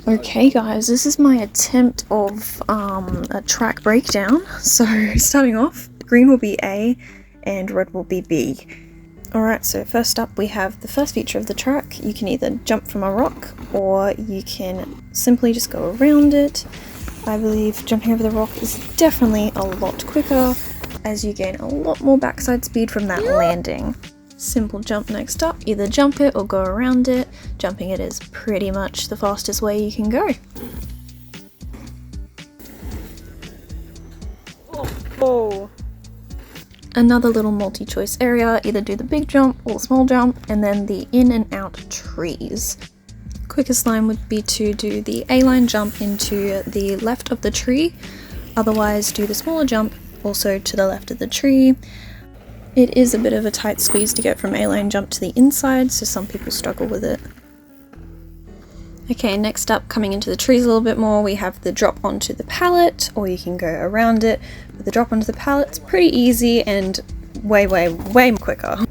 Okay guys, this is my attempt of a track breakdown. So starting off, green will be A and red will be B. Alright, so first up we have the first feature of the track. You can either jump from a rock or you can simply just go around it. I believe jumping over the rock is definitely a lot quicker as you gain a lot more backside speed from that landing. Simple jump next up, either jump it or go around it. Jumping it is pretty much the fastest way you can go. Oh. Another little multi-choice area, either do the big jump or small jump, and then the in and out trees. Quickest line would be to do the A-line jump into the left of the tree, otherwise do the smaller jump also to the left of the tree. It is a bit of a tight squeeze to get from A-line jump to the inside, so some people struggle with it. Okay, next up, coming into the trees a little bit more, we have the drop onto the pallet, or you can go around it. But the drop onto the pallet is pretty easy and way quicker.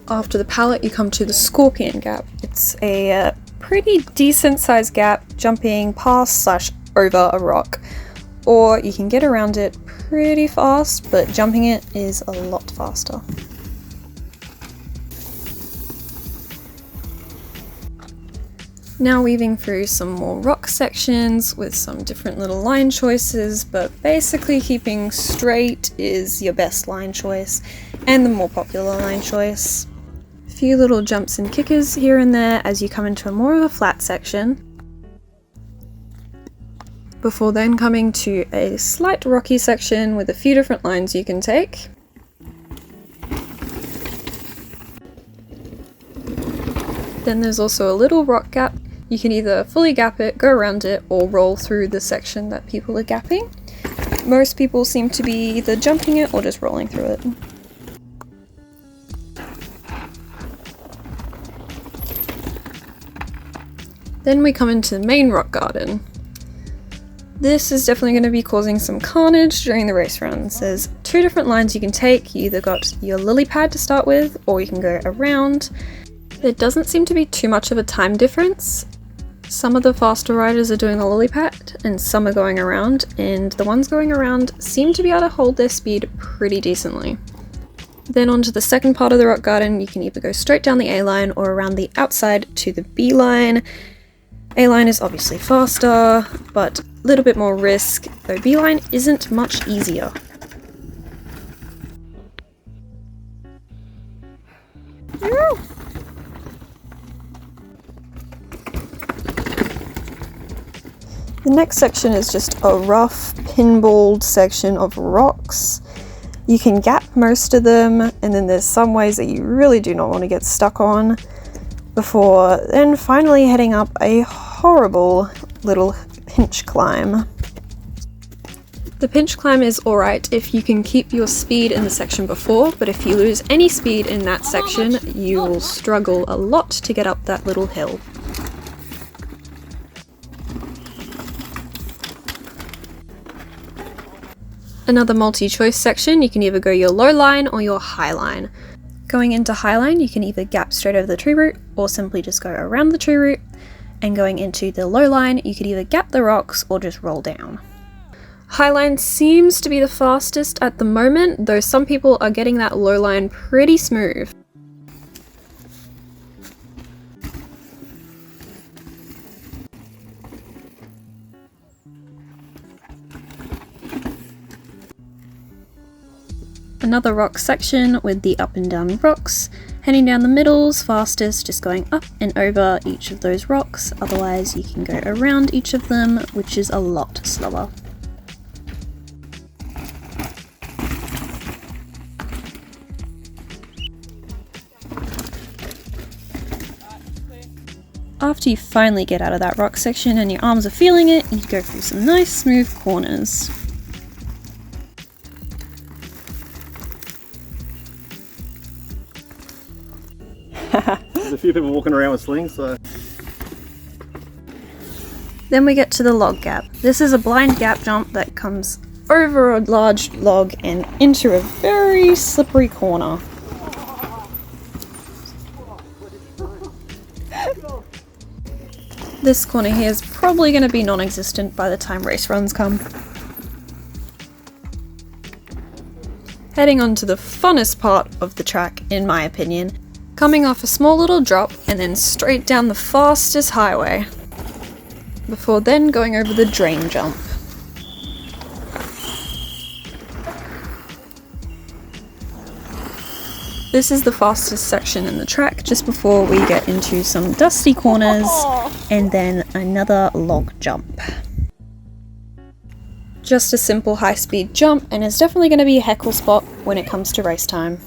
After the pallet, you come to the scorpion gap. It's a pretty decent sized gap, jumping past / over a rock. Or you can get around it pretty fast, but jumping it is a lot faster. Now weaving through some more rock sections with some different little line choices, but basically keeping straight is your best line choice and the more popular line choice. A few little jumps and kickers here and there as you come into a more of a flat section, before then coming to a slight rocky section with a few different lines you can take. Then there's also a little rock gap. You can either fully gap it, go around it, or roll through the section that people are gapping. Most people seem to be either jumping it or just rolling through it. Then we come into the main rock garden. This is definitely going to be causing some carnage during the race rounds. There's two different lines you can take. You either got your lily pad to start with, or you can go around. There doesn't seem to be too much of a time difference. Some of the faster riders are doing a lily pad, and some are going around, and the ones going around seem to be able to hold their speed pretty decently. Then onto the second part of the rock garden, you can either go straight down the A line or around the outside to the B line. A line is obviously faster, but a little bit more risk, though B line isn't much easier. The next section is just a rough, pinballed section of rocks. You can gap most of them, and then there's some ways that you really do not want to get stuck on, before then finally heading up a horrible little pinch climb. The pinch climb is alright if you can keep your speed in the section before, but if you lose any speed in that section, you will struggle a lot to get up that little hill. Another multi-choice section, you can either go your low line or your high line. Going into high line, you can either gap straight over the tree root or simply just go around the tree root. And going into the low line, you could either gap the rocks or just roll down. High line seems to be the fastest at the moment, though some people are getting that low line pretty smooth. Another rock section with the up and down rocks. Heading down the middle's fastest, just going up and over each of those rocks, otherwise you can go around each of them, which is a lot slower. After you finally get out of that rock section and your arms are feeling it, you go through some nice smooth corners. There's a few people walking around with slings, so... Then we get to the log gap. This is a blind gap jump that comes over a large log and into a very slippery corner. This corner here is probably going to be non-existent by the time race runs come. Heading on to the funnest part of the track, in my opinion, coming off a small little drop and then straight down the fastest highway, before then going over the drain jump. This is the fastest section in the track, just before we get into some dusty corners and then another log jump. Just a simple high-speed jump, and it's definitely going to be a heckle spot when it comes to race time.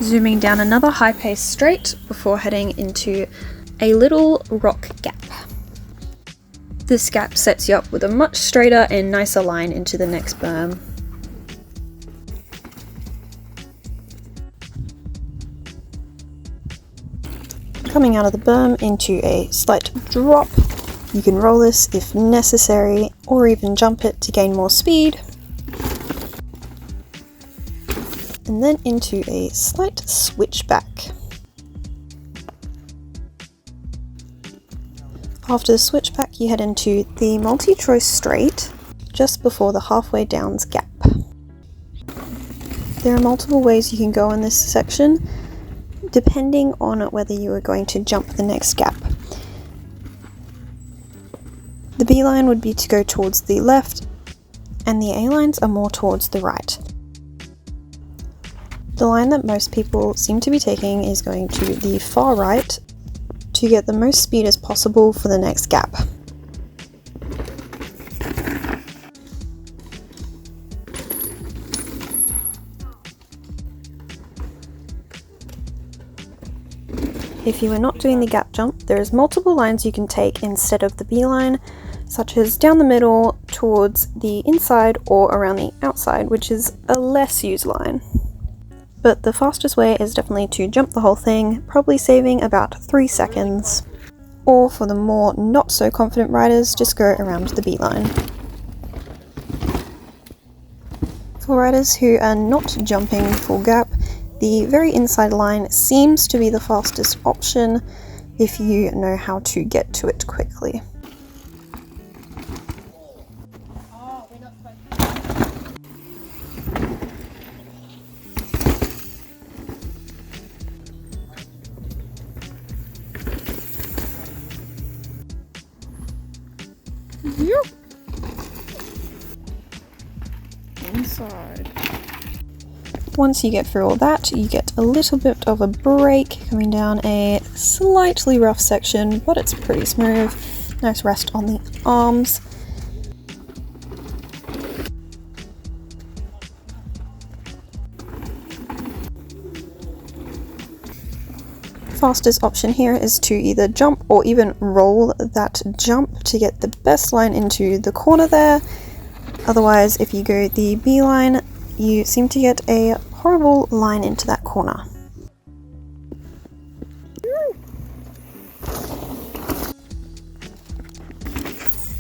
Zooming down another high-paced straight before heading into a little rock gap. This gap sets you up with a much straighter and nicer line into the next berm. Coming out of the berm into a slight drop. You can roll this if necessary, or even jump it to gain more speed. And then into a slight switchback. After the switchback, you head into the multi-choice straight just before the halfway downs gap. There are multiple ways you can go in this section, depending on whether you are going to jump the next gap. The B line would be to go towards the left, and the A lines are more towards the right. The line that most people seem to be taking is going to the far right to get the most speed as possible for the next gap. If you are not doing the gap jump, there is multiple lines you can take instead of the B line, such as down the middle, towards the inside, or around the outside, which is a less used line. But the fastest way is definitely to jump the whole thing, probably saving about 3 seconds. Or for the more not so confident riders, just go around the B line. For riders who are not jumping full gap, the very inside line seems to be the fastest option if you know how to get to it quickly. Inside. Once you get through all that, you get a little bit of a break coming down a slightly rough section, but it's pretty smooth. Nice rest on the arms. Fastest option here is to either jump or even roll that jump to get the best line into the corner there. Otherwise, if you go the B line, you seem to get a horrible line into that corner.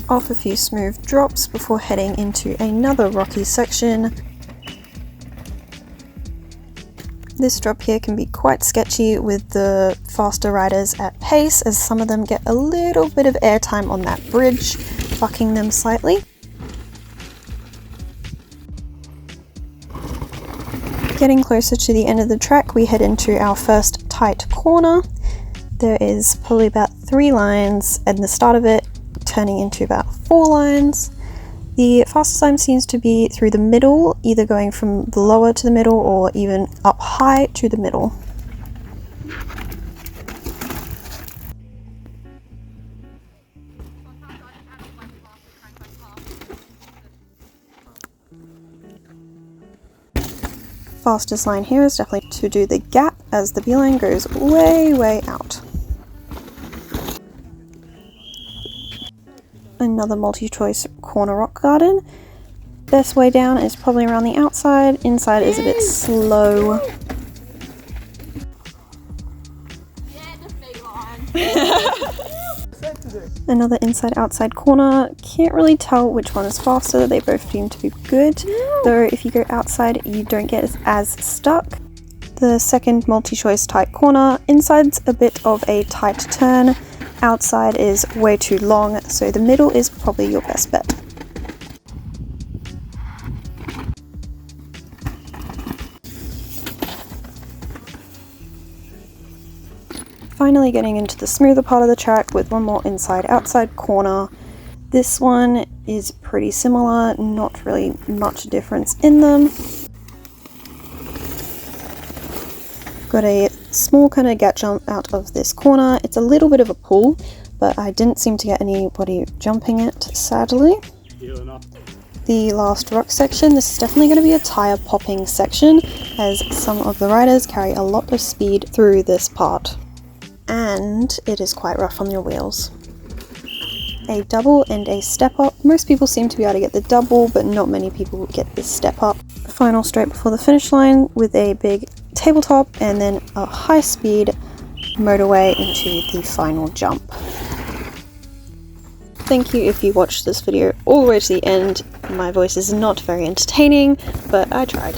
Off a few smooth drops before heading into another rocky section. This drop here can be quite sketchy with the faster riders at pace, as some of them get a little bit of airtime on that bridge, fucking them slightly. Getting closer to the end of the track, we head into our first tight corner. There is probably about 3 lines at the start of it, turning into about 4 lines. The fastest time seems to be through the middle, either going from the lower to the middle or even up high to the middle. Fastest line here is definitely to do the gap, as the B line goes way out. Another multi-choice corner rock garden. Best way down is probably around the outside. Inside is a bit slow. Another inside-outside corner. Can't really tell which one is faster. They both seem to be good. Though if you go outside, you don't get as stuck. The second multi-choice tight corner. Inside's a bit of a tight turn. Outside is way too long, so the middle is probably your best bet. Finally getting into the smoother part of the track with one more inside-outside corner. This one is pretty similar, not really much difference in them. Got a small kind of gap jump out of this corner. It's a little bit of a pull, but I didn't seem to get anybody jumping it, sadly. The last rock section, this is definitely going to be a tire popping section, as some of the riders carry a lot of speed through this part. And it is quite rough on your wheels. A double and a step up. Most people seem to be able to get the double, but not many people get this step up. Final straight before the finish line with a big tabletop and then a high speed motorway into the final jump. Thank you if you watched this video all the way to the end. My voice is not very entertaining, but I tried.